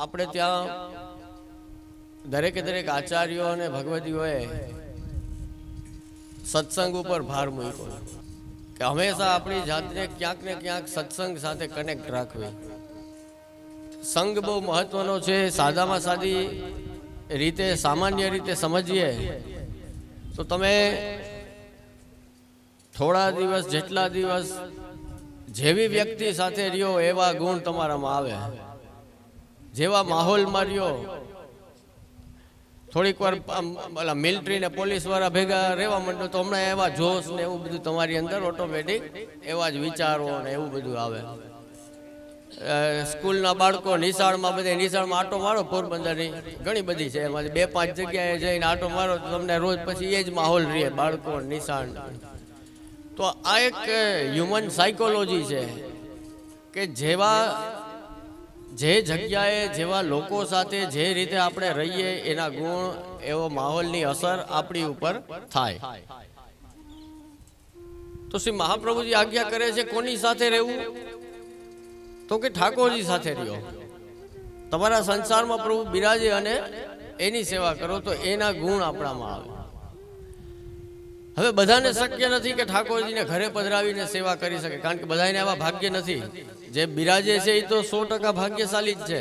આપણે ત્યાં દરેકે દરેક આચાર્યો અને ભગવતીઓએ સત્સંગ ઉપર ભાર મૂક્યો કે હંમેશા આપણી જાતને ક્યાંક ને ક્યાંક સત્સંગ સાથે કનેક્ટ રાખવી. સંગ બહુ મહત્વનો છે. સાદામાં સાદી રીતે સામાન્ય રીતે સમજીએ તો તમે થોડા દિવસ જેટલા દિવસ જેવી વ્યક્તિ સાથે રહ્યો એવા ગુણ તમારામાં આવે, જેવા માહોલમાં રહ્યો. થોડીક વાર મિલિટરી ને પોલીસ વાળા ભેગા રહેવા માંડો તો હમણાં એવા જોશ ને એવું બધું તમારી અંદર ઓટોમેટિક એવા જ વિચારો ને એવું બધું આવે. સ્કૂલના બાળકો નિશાળમાં બધે નિશાળમાં આટો મારો, પોરબંદરની ઘણી બધી છે, એમાંથી 2-5 જગ્યાએ જઈને આટો મારો તો તમને રોજ પછી એ જ માહોલ રહે બાળકો નિશાળ. તો આ એક હ્યુમન સાયકોલોજી છે કે જે જગ્યાએ જેવા લોકો સાથે જે રીતે આપણે રહીએ એના ગુણ, એવો માહોલની અસર આપણી ઉપર થાય. તો શ્રી મહાપ્રભુજી આજ્ઞા કરે છે કોની સાથે રહેવું? તો કે ઠાકોરજી સાથે રહ્યો. તમારા સંસારમાં પ્રભુ બિરાજે અને એની સેવા કરો તો એના ગુણ આપણામાં આવે. હવે બધાને શક્ય નથી કે ઠાકોરજીને ઘરે પધરાવીને સેવા કરી શકે, કારણ કે બધાને એવા ભાગ્ય નથી. જે બિરાજે છે એ તો 100% ભાગ્યશાળી જ છે,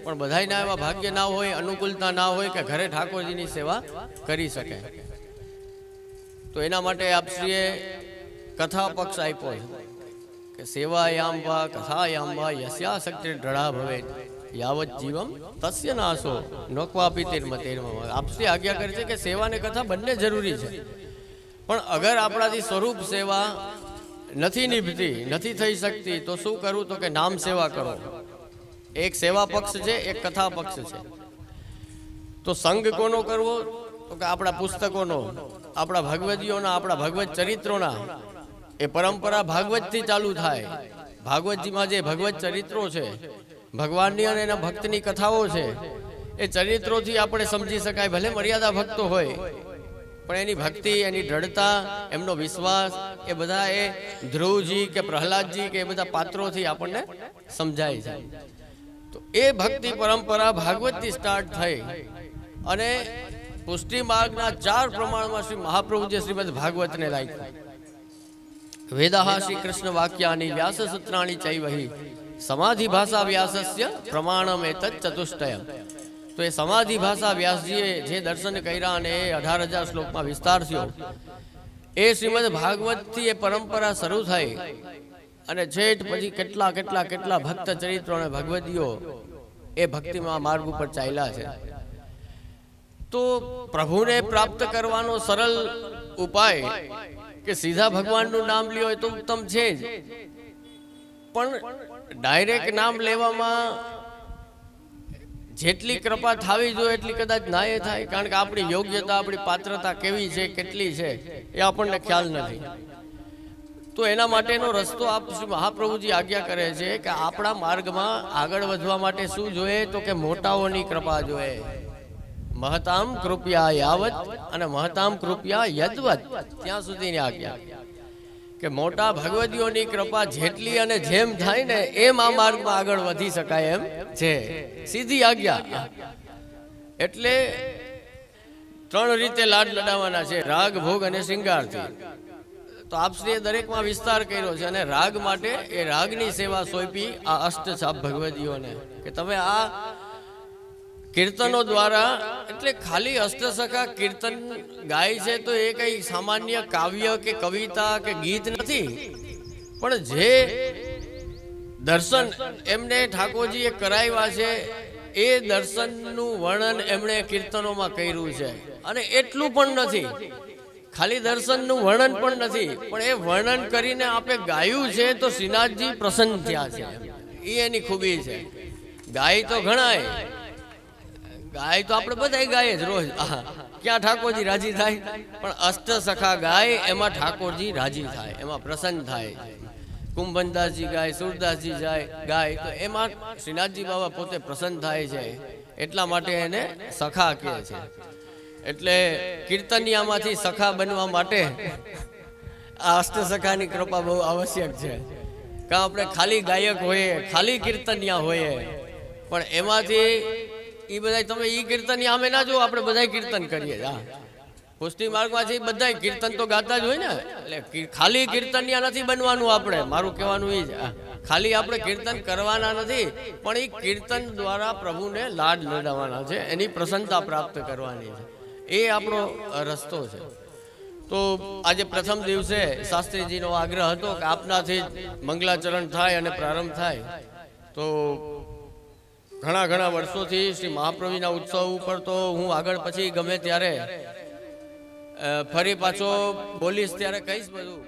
પણ બધાને એવા ભાગ્ય ના હોય, અનુકૂળતા ના હોય કે ઘરે ઠાકોરજીની સેવા કરી શકે. તો એના માટે આપશ્રીએ કથા પક્ષ આપ્યો છે કે સેવાયામ વા કથાયામ વા યસ્યા શક્તિ ઢળા ભવે યાવત જીવમ તસ્ય નાશો નોકવાપી તિર્મતિર્મ. આપશ્રી આજ્ઞા કરે છે કે સેવા અને કથા બંને જરૂરી છે, પણ અગર આપણાથી સ્વરૂપ સેવા નથી નિભતી, નથી થઈ શકતી તો શું કરવું? તો કે નામ સેવા કરો. એક સેવા પક્ષ છે, એક કથા પક્ષ છે. તો સંગ કોનો કરવો? તો કે આપણા પુસ્તકોનો, આપણા ભગવદીઓના, આપણા ભગવત ચરિત્રોના. એ પરંપરા ભાગવતથી ચાલુ થાય. ભાગવતજીમાં જે ભગવત ચરિત્રો છે, ભગવાનની અને એના ભક્તની કથાઓ છે, એ ચરિત્રોથી આપણે સમજી શકાય. ભલે મર્યાદા ભક્તો હોય પણ એની ભક્તિ, એની દ્રઢતા, એમનો વિશ્વાસ એ બધા એ ધ્રુવજી કે પ્રહલાદજી કે એ બધા પાત્રોથી આપણને સમજાય છે. તો એ ભક્તિ પરંપરા ભાગવતથી સ્ટાર્ટ થઈ અને પુષ્ટિ માર્ગના 4 પ્રમાણમાં શ્રી મહાપ્રભુજી શ્રીમદ ભાગવતને રાખ્યું. વેદાહ શ્રી કૃષ્ણ વાક્યાની વ્યાસ સૂત્રાણી ચૈવહી સમાધિ ભાષા વ્યાસસ્ય પ્રમાણમ એતત ચતુષ્ટયમ. તો એ સમાધિ ભાષા વ્યાસજીએ જે દર્શન કર્યા અને એ 18,000 શ્લોકમાં વિસ્તાર થયો, એ શ્રીમદ ભાગવતથી એ પરંપરા શરૂ થઈ અને છેટ પછી કેટલા કેટલા કેટલા ભક્ત ચરિત્રો અને ભગવદીઓ એ ભક્તિમાં માર્ગ ઉપર ચાલ્યા છે. તો પ્રભુને પ્રાપ્ત કરવાનો સરળ ઉપાય કે સીધા ભગવાનનું નામ લ્યો એ તો ઉત્તમ છે જ, પણ ડાયરેક્ટ નામ લેવામાં જેટલી કૃપા થવી જોઈએ એટલી કદાચ ના એ થાય, કારણ કે આપણી યોગ્યતા, આપણી પાત્રતા કેવી છે, કેટલી છે એ આપણને ખ્યાલ નથી. તો એના માટેનો રસ્તો આપ શ્રી મહાપ્રભુજી આજ્ઞા કરે છે કે આપણા માર્ગમાં આગળ વધવા માટે શું જોઈએ? તો કે મોટાઓની કૃપા જોઈએ. મહતામ કૃપયા યાવત અને મહતામ કૃપયા યદવત, ત્યાં સુધીની આજ્ઞા કે મોટા ભગવદીઓની કૃપા જેટલી અને જેમ થાય ને એમ આ માર્ગમાં આગળ વધી શકાય એમ છે. સીધી આજ્ઞા. એટલે 3 રીતે લાડ લડાવવાના છે, રાગ, ભોગ અને શૃંગારથી. તો આપશ્રીએ દરેકમાં વિસ્તાર કર્યો છે અને રાગ માટે એ રાગની સેવા સોંપી આ અષ્ટછાપ ભગવદીઓને કે તમે આ કીર્તનો દ્વારા, એટલે ખાલી અષ્ટસખા કીર્તન ગાય છે તો એ કઈ સામાન્ય કાવ્ય કે કવિતા કે ગીત નથી, પણ જે દર્શન એમને ઠાકોરજીએ કરાવ્યા છે એ દર્શનનું વર્ણન એમણે કીર્તનોમાં કર્યું છે. અને એટલું પણ નથી, ખાલી દર્શનનું વર્ણન પણ નથી, પણ એ વર્ણન કરીને આપણે ગાયું છે તો શ્રીનાથજી પ્રસન્ન થયા છે. એ એની ખૂબી છે. ગાય તો ઘણાય, ગાય તો આપણે બધા ગાય જ રોજ, ક્યાં ઠાકોરજી રાજી થાય? પણ અષ્ટસખા ગાય એમાં ઠાકોરજી રાજી થાય, એમાં પ્રસન્ન થાય. કુંભનદાસજી ગાય, સુરદાસજી ગાય, તો એમાં શ્રીનાથજી બાબા પોતે પ્રસન્ન થાય છે. એટલા માટે એને સખા કહે છે. એટલે કીર્તનિયામાંથી સખા બનવા માટે આ અષ્ટસખાની કૃપા બહુ આવશ્યક છે. કાં આપણે ખાલી ગાયક હોઈએ, ખાલી કીર્તનિયા હોઈએ પણ એમાંથી એ બધા તમે ઈ કીર્તન આમે ના જો, આપણે બધા કીર્તન કરીએ. હા, પુષ્ટિ માર્ગમાંથી બધા કીર્તન તો ગાતા જ હોય ને. એટલે ખાલી કીર્તનિયા નથી બનવાનું આપણે, મારું કહેવાનું એ જ. ખાલી આપણે કીર્તન કરવાના નથી, પણ એ કીર્તન દ્વારા પ્રભુને લાડ લડાવવાના છે, એની પ્રસન્નતા પ્રાપ્ત કરવાની છે. એ આપણો રસ્તો છે. તો આજે પ્રથમ દિવસે શાસ્ત્રીજીનો આગ્રહ હતો કે આપનાથી મંગલાચરણ થાય અને પ્રારંભ થાય. તો ઘણા વર્ષોથી શ્રી મહાપ્રભુના ઉત્સવ ઉપર તો હું આગળ પછી ગમે ત્યારે ફરી પાછો બોલીશ ત્યારે કહીશ બધું.